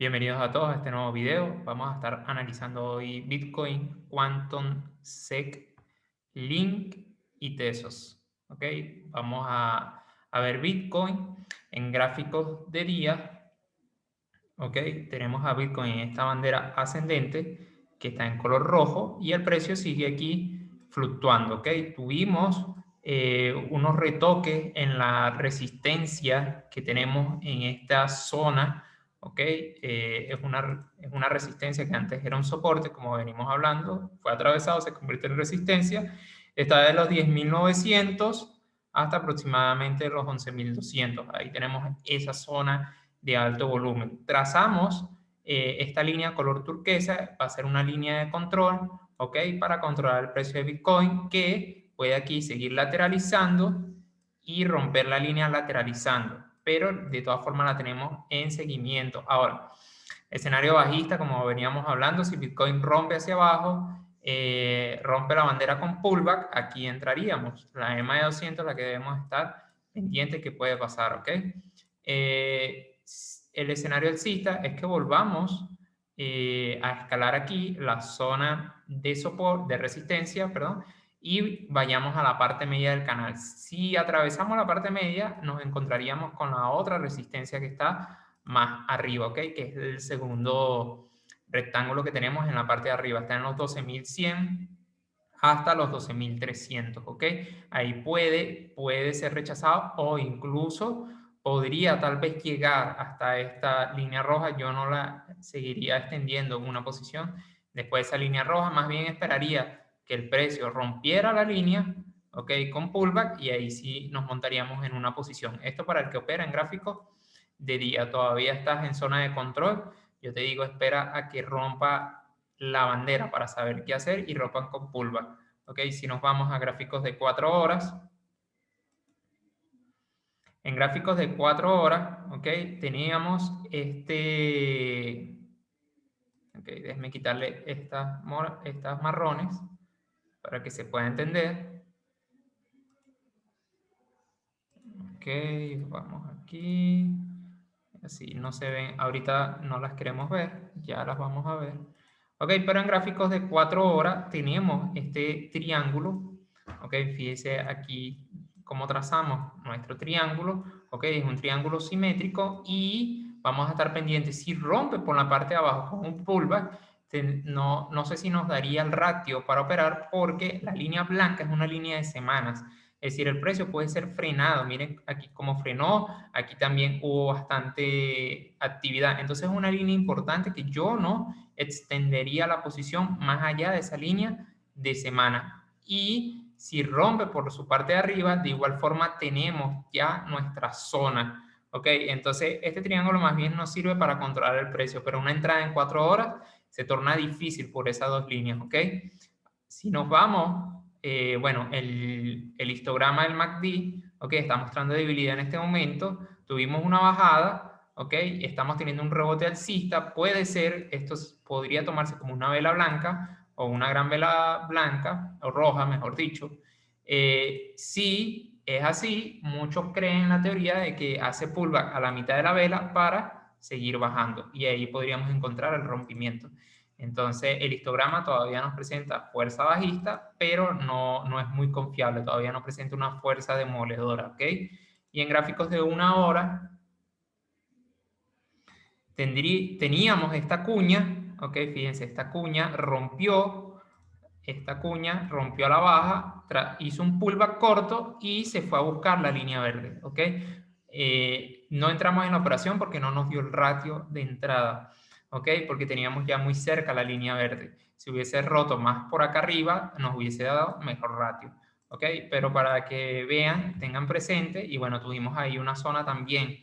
Bienvenidos a todos a este nuevo video. Vamos a estar analizando hoy Bitcoin, Quantum, SEC, Link y Tesos. ¿Ok? Vamos a ver Bitcoin en gráficos de día. ¿Ok? Tenemos a Bitcoin en esta bandera ascendente que está en color rojo y el precio sigue aquí fluctuando. ¿Ok? Tuvimos unos retoques en la resistencia que tenemos en esta zona. ¿Ok? Es una resistencia que antes era un soporte, como venimos hablando, fue atravesado, se convierte en resistencia. Está de los 10.900 hasta aproximadamente los 11.200. Ahí tenemos esa zona de alto volumen. Trazamos esta línea color turquesa, va a ser una línea de control, ¿ok? Para controlar el precio de Bitcoin, que puede aquí seguir lateralizando y romper la línea lateralizando, pero de todas formas la tenemos en seguimiento. Ahora, escenario bajista, como veníamos hablando, si Bitcoin rompe hacia abajo, rompe la bandera con pullback, aquí entraríamos. La EMA de 200, la que debemos estar pendiente que puede pasar, ¿ok? El escenario alcista es que volvamos a escalar aquí la zona de soporte, de resistencia, perdón, y vayamos a la parte media del canal. Si atravesamos la parte media, nos encontraríamos con la otra resistencia que está más arriba, ¿ok? Que es el segundo rectángulo que tenemos en la parte de arriba. Está en los 12.100 hasta los 12.300, ¿ok? Ahí puede ser rechazado o incluso podría tal vez llegar hasta esta línea roja. Yo no la seguiría extendiendo en una posición. Después de esa línea roja, más bien esperaría que el precio rompiera la línea, ¿ok? Con pullback y ahí sí nos montaríamos en una posición. Esto para el que opera en gráficos de día. Todavía estás en zona de control. Yo te digo, espera a que rompa la bandera para saber qué hacer y rompan con pullback. ¿Ok? Si nos vamos a gráficos de 4 horas, en gráficos de 4 horas, ¿ok? Teníamos este... Ok, déjenme quitarle estas marrones para que se pueda entender. Ok, vamos aquí. Así no se ven, ahorita no las queremos ver, ya las vamos a ver. Ok, pero en gráficos de 4 horas tenemos este triángulo. Ok, fíjese aquí cómo trazamos nuestro triángulo. Ok, es un triángulo simétrico y vamos a estar pendientes. Si rompe por la parte de abajo con un pullback, no sé si nos daría el ratio para operar porque la línea blanca es una línea de semanas. Es decir, el precio puede ser frenado. Miren aquí cómo frenó. Aquí también hubo bastante actividad. Entonces es una línea importante que yo no extendería la posición más allá de esa línea de semana. Y si rompe por su parte de arriba, de igual forma tenemos ya nuestra zona. ¿Ok? Entonces este triángulo más bien nos sirve para controlar el precio, pero una entrada en 4 horas se torna difícil por esas dos líneas. ¿Ok? Si nos vamos, bueno, el histograma del MACD, ok, está mostrando debilidad en este momento. Tuvimos una bajada, ok, estamos teniendo un rebote alcista. Puede ser, esto podría tomarse como una vela blanca o una gran vela blanca o roja, mejor dicho. Si es así, muchos creen en la teoría de que hace pullback a la mitad de la vela para seguir bajando y ahí podríamos encontrar el rompimiento. Entonces, el histograma todavía nos presenta fuerza bajista, pero no es muy confiable, todavía no presenta una fuerza demoledora, ¿ok? Y en gráficos de 1 hora, teníamos esta cuña, ¿ok? Fíjense, esta cuña rompió a la baja, hizo un pullback corto y se fue a buscar la línea verde, ¿ok? No entramos en la operación porque no nos dio el ratio de entrada, ¿ok? Porque teníamos ya muy cerca la línea verde. Si hubiese roto más por acá arriba, nos hubiese dado mejor ratio, ¿ok? Pero para que vean, tengan presente, y bueno, tuvimos ahí una zona también,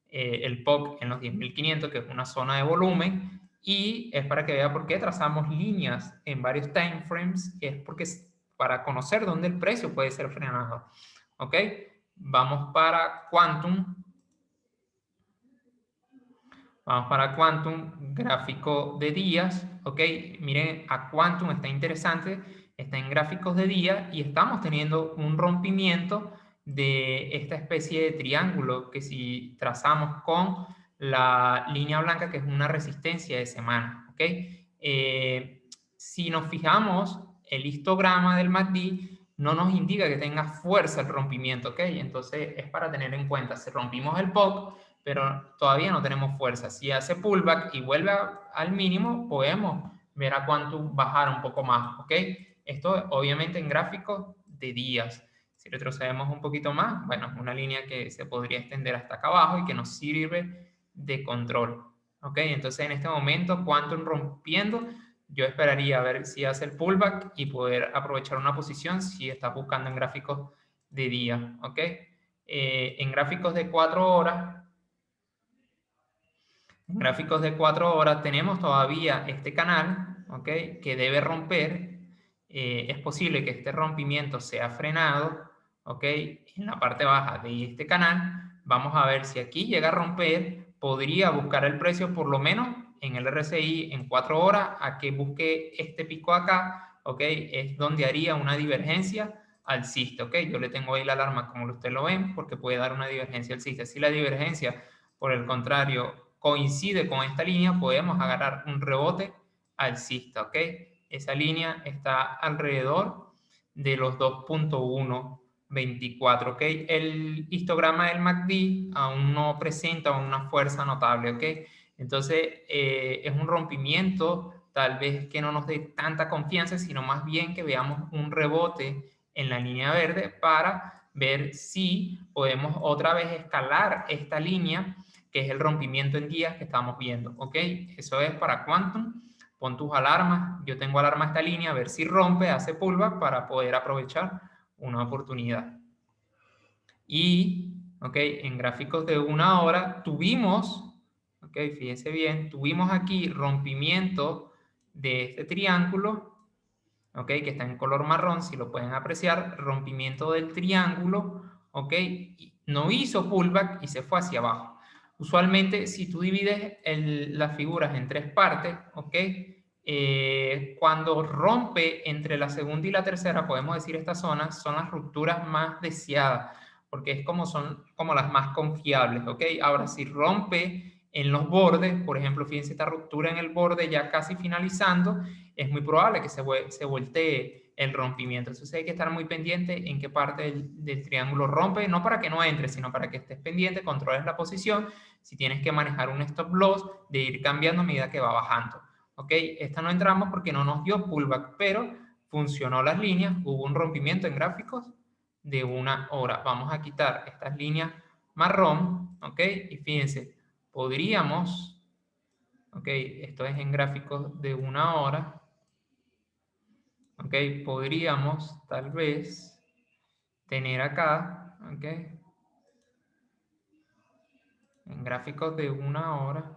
el POC en los 10.500, que es una zona de volumen, y es para que vea por qué trazamos líneas en varios time frames, es porque es para conocer dónde el precio puede ser frenado. ¿Ok? Vamos para Quantum. Vamos para Quantum, gráfico de días. ¿Ok? Miren, a Quantum está interesante, está en gráficos de día y estamos teniendo un rompimiento de esta especie de triángulo que si trazamos con la línea blanca, que es una resistencia de semana, ¿ok? Si nos fijamos, el histograma del MACD no nos indica que tenga fuerza el rompimiento, ¿ok? Entonces es para tener en cuenta, si rompimos el POC, pero todavía no tenemos fuerza. Si hace pullback y vuelve al mínimo, podemos ver a cuánto bajar un poco más, ¿ok? Esto obviamente en gráficos de días. Si retrocedemos un poquito más, bueno, es una línea que se podría extender hasta acá abajo y que nos sirve de control, ¿ok? Entonces en este momento, Quantum rompiendo, yo esperaría a ver si hace el pullback y poder aprovechar una posición si está buscando en gráficos de día, ¿ok? En gráficos de 4 horas, tenemos todavía este canal, ¿ok? Que debe romper. Es posible que este rompimiento sea frenado, ¿ok? En la parte baja de este canal. Vamos a ver si aquí llega a romper. Podría buscar el precio por lo menos en el RSI en 4 horas a que busque este pico acá, ¿ok? Es donde haría una divergencia alcista, ¿ok? Yo le tengo ahí la alarma como ustedes lo ven porque puede dar una divergencia alcista. Si la divergencia, por el contrario, coincide con esta línea, podemos agarrar un rebote alcista, ¿ok? Esa línea está alrededor de los 2.124, ¿ok? El histograma del MACD aún no presenta una fuerza notable, ¿ok? Entonces, es un rompimiento tal vez que no nos dé tanta confianza, sino más bien que veamos un rebote en la línea verde para ver si podemos otra vez escalar esta línea, que es el rompimiento en días que estamos viendo, ¿ok? Eso es para Quantum. Pon tus alarmas. Yo tengo alarma a esta línea, a ver si rompe, hace pullback para poder aprovechar una oportunidad. Y, ¿ok? En gráficos de 1 hora tuvimos, ¿ok? Fíjense bien, tuvimos aquí rompimiento de este triángulo, ¿ok? Que está en color marrón, si lo pueden apreciar, rompimiento del triángulo, ¿ok? No hizo pullback y se fue hacia abajo. Usualmente, si tú divides las figuras en 3 partes, ¿ok? Cuando rompe entre la segunda y la tercera, podemos decir estas zonas son las rupturas más deseadas, porque son como las más confiables, ¿ok? Ahora, si rompe en los bordes, por ejemplo, fíjense esta ruptura en el borde ya casi finalizando, es muy probable que se voltee el rompimiento. Entonces hay que estar muy pendiente en qué parte del triángulo rompe, no para que no entre, sino para que estés pendiente, controles la posición, si tienes que manejar un stop loss, de ir cambiando a medida que va bajando. ¿Ok? Esta no entramos porque no nos dio pullback, pero funcionó las líneas, hubo un rompimiento en gráficos de 1 hora. Vamos a quitar estas líneas marrón, ¿ok? Y fíjense, podríamos, ¿ok? Esto es en gráficos de 1 hora, ¿ok? Podríamos tal vez tener acá, ¿ok? En gráficos de 1 hora,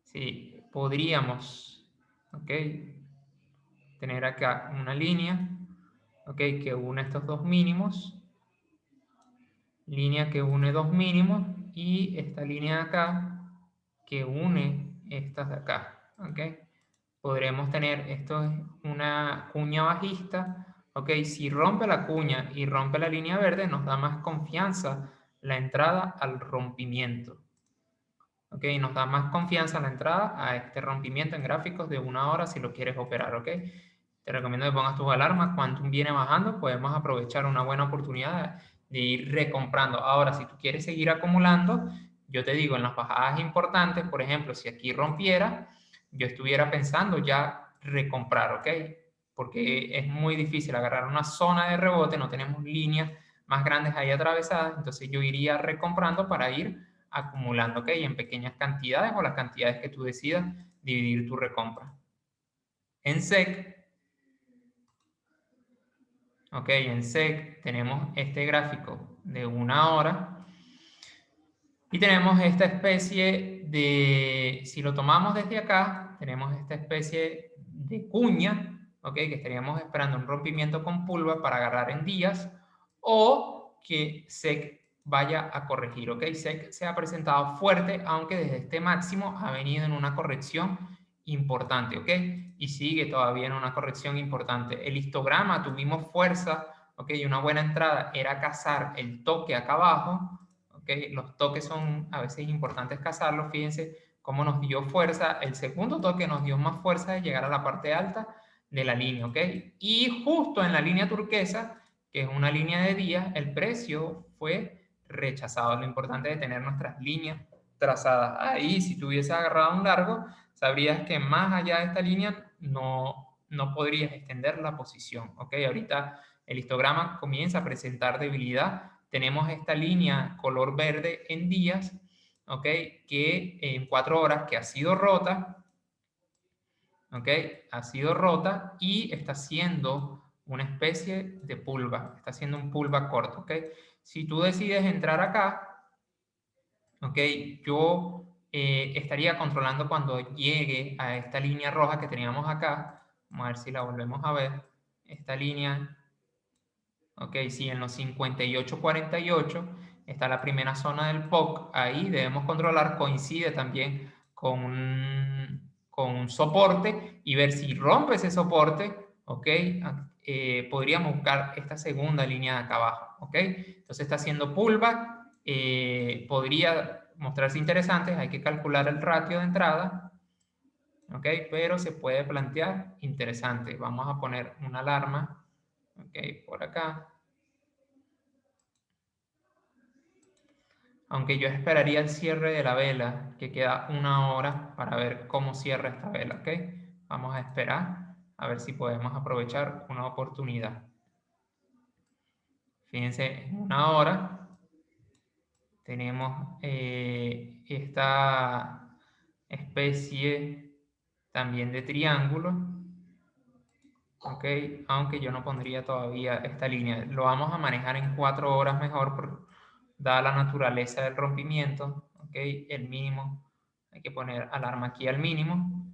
sí, podríamos, ¿ok? Tener acá una línea, ¿ok? Que une estos dos mínimos, línea que une dos mínimos, y esta línea de acá que une estas de acá, ¿ok? Podremos tener, esto es una cuña bajista, ¿ok? Si rompe la cuña y rompe la línea verde, nos da más confianza la entrada al rompimiento, ¿ok? Nos da más confianza la entrada a este rompimiento en gráficos de 1 hora si lo quieres operar, ¿ok? Te recomiendo que pongas tus alarmas. Cuando viene bajando, podemos aprovechar una buena oportunidad de ir recomprando. Ahora, si tú quieres seguir acumulando, yo te digo, en las bajadas importantes, por ejemplo, si aquí rompiera, yo estuviera pensando ya recomprar, ¿ok? Porque es muy difícil agarrar una zona de rebote, no tenemos líneas más grandes ahí atravesadas, entonces yo iría recomprando para ir acumulando, ¿ok? En pequeñas cantidades o las cantidades que tú decidas dividir tu recompra. En SEC, ok, en SEC tenemos este gráfico de 1 hora y tenemos esta especie de, si lo tomamos desde acá, tenemos esta especie de cuña, ok, que estaríamos esperando un rompimiento con pullback para agarrar en días o que SEC vaya a corregir, ok. SEC se ha presentado fuerte, aunque desde este máximo ha venido en una corrección importante, ok, y sigue todavía en una corrección importante. El histograma tuvimos fuerza, ¿ok? Una buena entrada era cazar el toque acá abajo, ¿ok? Los toques son a veces importantes cazarlos, fíjense cómo nos dio fuerza, el segundo toque nos dio más fuerza de llegar a la parte alta de la línea, ¿ok? Y justo en la línea turquesa, que es una línea de días, el precio fue rechazado. Lo importante es tener nuestras líneas trazadas ahí. Si tuviese agarrado un largo, sabrías que más allá de esta línea no podrías extender la posición, ¿ok? Ahorita el histograma comienza a presentar debilidad. Tenemos esta línea color verde en días, ¿ok? Que en 4 horas que ha sido rota, ¿ok? Ha sido rota y está haciendo una especie de pullback, está haciendo un pullback corto, ¿ok? Si tú decides entrar acá, ¿ok? Yo estaría controlando cuando llegue a esta línea roja que teníamos acá. Vamos a ver si la volvemos a ver. Esta línea, ¿ok? Sí, en los 58.48 está la primera zona del POC. Ahí debemos controlar, coincide también con un soporte y ver si rompe ese soporte, ¿ok? Podríamos buscar esta segunda línea de acá abajo, ¿ok? Entonces está haciendo pullback, podría mostrarse interesante, hay que calcular el ratio de entrada, ¿ok? Pero se puede plantear interesante. Vamos a poner una alarma, ¿ok? Por acá. Aunque yo esperaría el cierre de la vela, que queda 1 hora para ver cómo cierra esta vela, ¿ok? Vamos a esperar a ver si podemos aprovechar una oportunidad. Fíjense, en 1 hora tenemos esta especie también de triángulo, ¿ok? Aunque yo no pondría todavía esta línea. Lo vamos a manejar en 4 horas mejor, dada la naturaleza del rompimiento, ¿ok? El mínimo, hay que poner alarma aquí al mínimo,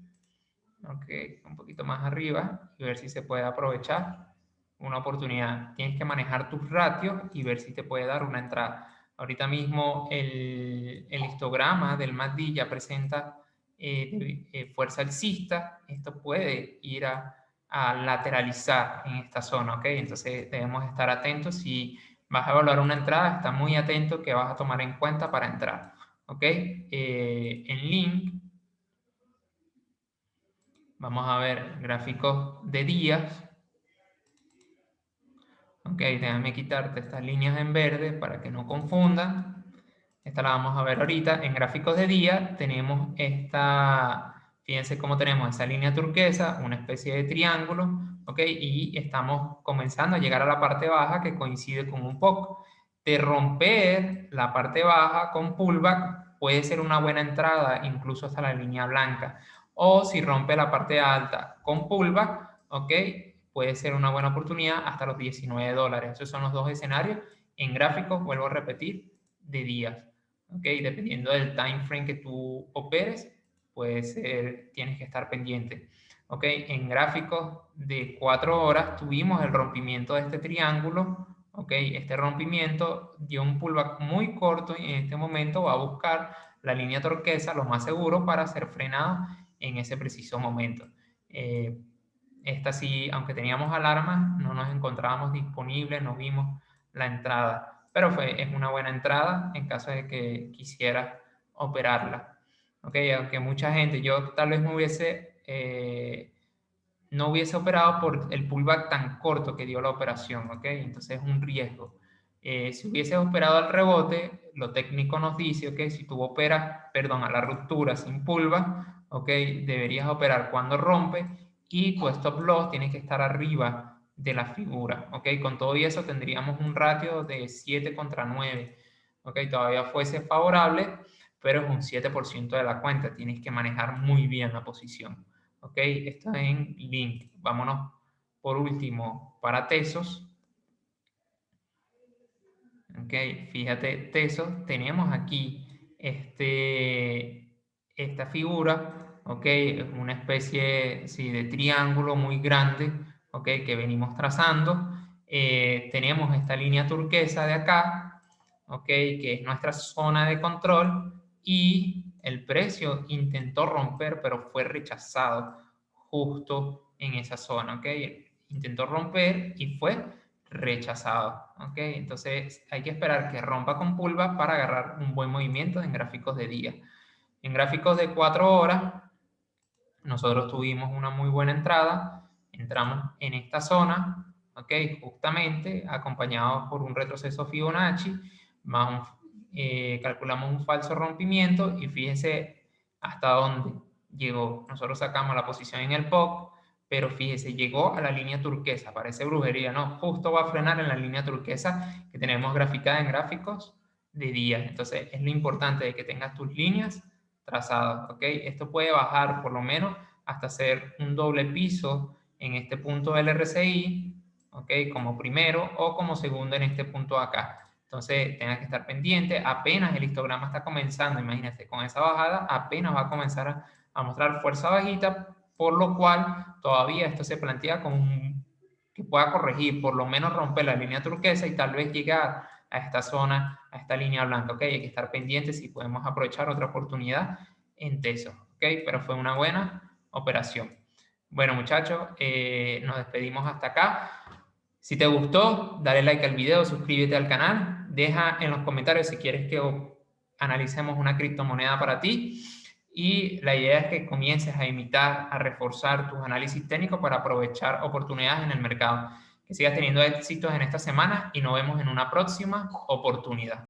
¿ok? Un poquito más arriba y ver si se puede aprovechar una oportunidad. Tienes que manejar tus ratios y ver si te puede dar una entrada. Ahorita mismo el histograma del MACD ya presenta fuerza alcista. Esto puede ir a lateralizar en esta zona, ¿ok? Entonces debemos estar atentos. Si vas a evaluar una entrada, está muy atento que vas a tomar en cuenta para entrar, ¿ok? En link vamos a ver gráficos de días. Ok, déjame quitarte estas líneas en verde para que no confundan. Esta la vamos a ver ahorita. En gráficos de día tenemos esta, fíjense cómo tenemos esa línea turquesa, una especie de triángulo, ok, y estamos comenzando a llegar a la parte baja que coincide con un poco. De romper la parte baja con pullback puede ser una buena entrada, incluso hasta la línea blanca. O si rompe la parte alta con pullback, ok, puede ser una buena oportunidad hasta los $19. Esos son los dos escenarios. En gráficos, vuelvo a repetir, de días. ¿Ok? Dependiendo del time frame que tú operes, puede ser, tienes que estar pendiente. ¿Ok? En gráficos de 4 horas tuvimos el rompimiento de este triángulo. ¿Ok? Este rompimiento dio un pullback muy corto y en este momento va a buscar la línea turquesa, lo más seguro, para ser frenado en ese preciso momento. Esta sí, aunque teníamos alarmas, no nos encontrábamos disponibles, no vimos la entrada, pero es una buena entrada en caso de que quisieras operarla. ¿Ok? Aunque mucha gente, yo tal vez no hubiese operado por el pullback tan corto que dio la operación, ¿ok? Entonces es un riesgo. Si hubieses operado al rebote, lo técnico nos dice, ¿ok? Si tú operas, perdón, a la ruptura sin pullback, ¿ok? Deberías operar cuando rompe y tu stop loss tiene que estar arriba de la figura, ¿ok? Con todo eso tendríamos un ratio de 7 contra 9, ¿ok? Todavía fuese favorable, pero es un 7% de la cuenta. Tienes que manejar muy bien la posición. ¿Ok? Esto es en link. Vámonos por último para Tesos. ¿Ok? Fíjate, Tesos, tenemos aquí esta figura, ¿ok? Es una especie sí, de triángulo muy grande, ¿ok? Que venimos trazando. Tenemos esta línea turquesa de acá, ¿ok? Que es nuestra zona de control y el precio intentó romper, pero fue rechazado justo en esa zona, ¿ok? Intentó romper y fue rechazado. ¿Ok? Entonces hay que esperar que rompa con pullback para agarrar un buen movimiento en gráficos de día. En gráficos de 4 horas, nosotros tuvimos una muy buena entrada, entramos en esta zona, ¿ok? Justamente acompañados por un retroceso Fibonacci, más calculamos un falso rompimiento y fíjense hasta dónde llegó. Nosotros sacamos la posición en el POC, pero fíjese, llegó a la línea turquesa, parece brujería, ¿no? Justo va a frenar en la línea turquesa que tenemos graficada en gráficos de día. Entonces es lo importante de que tengas tus líneas trazadas, ¿ok? Esto puede bajar por lo menos hasta hacer un doble piso en este punto del RSI, ¿ok? Como primero o como segundo en este punto acá. Entonces, tengas que estar pendiente, apenas el histograma está comenzando, imagínate, con esa bajada apenas va a comenzar a mostrar fuerza bajita, por lo cual todavía esto se plantea como que pueda corregir, por lo menos romper la línea turquesa y tal vez llegar a esta zona, a esta línea blanca, ¿ok? Hay que estar pendientes si podemos aprovechar otra oportunidad en Teso, ¿ok? Pero fue una buena operación. Bueno, muchachos, nos despedimos hasta acá. Si te gustó, dale like al video, suscríbete al canal, deja en los comentarios si quieres que analicemos una criptomoneda para ti. Y la idea es que comiences a imitar, a reforzar tus análisis técnicos para aprovechar oportunidades en el mercado. Que sigas teniendo éxitos en esta semana y nos vemos en una próxima oportunidad.